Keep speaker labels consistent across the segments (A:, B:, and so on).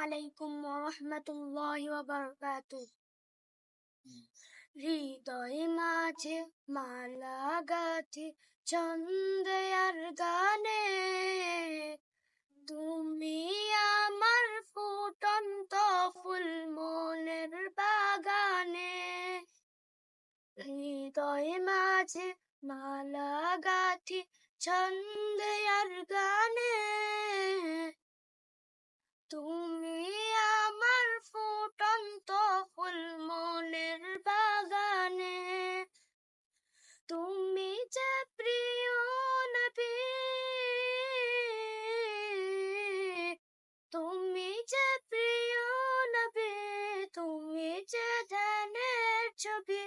A: আলাইকুম ওয়া রাহমাতুল্লাহি ওয়া বারাকাতুহু। হৃদয় মাঝে মালা গাঁথি ছন্দে আর গানে, তুমি আমার ফুটন্ত ফুল মনের বাগানে। হৃদয় মাঝে মালা গাঁথি ছন্দে আর গানে, তুমি আমার ফুটন্ত ফুল মনের বাগানে। তুমি যে প্রিয় নবী, তুমি যে প্রিয় নবী, তুমি যে ধ্যানের ছবি,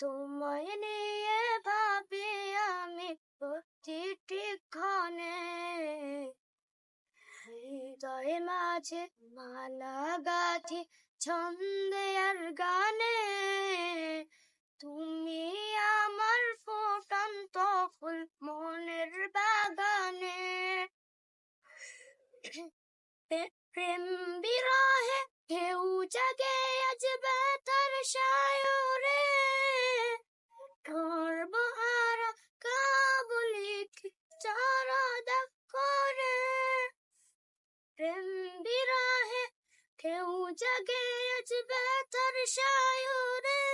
A: তোমায় নিয়ে ভাবি আমি প্রতিটি ক্ষণে। হৃদয় মাঝে মালা গাঁথি ছন্দে আর গানে, তুমি আমার ফুটন্ত ফুল মনের বাগানে। প্রেম বিরহে ঢেউ জাগে আজ ব্যথার সায়রে, সর্বহারা কাবুলিকে চারদা করে। প্রেম বিরহে ঢেউ জাগে আজ ব্যথার সায়রে,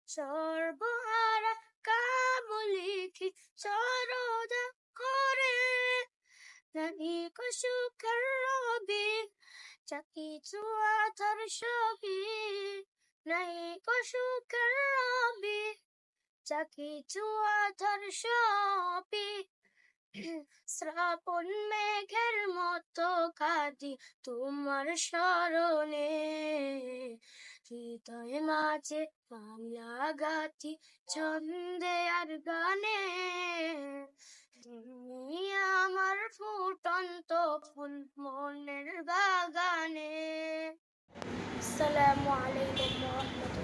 A: সর্বহারা কাবুলিকে চারদা করে। নাহি সুখের রবি যা কিছু আধার ছবি, নাই সুখের রবি যা কিছু আধার ছবি। শ্রাবণ মেঘের মতো কাঁদি তোমার স্মরণে, হৃদয় মাঝে মালা গাঁথি ছন্দে আর গানে, তুমি আমার ফুটন্ত ফুল মনের বাগানে। আসসালামু আলাইকুম ওয়া রাহমাতুল্লাহ।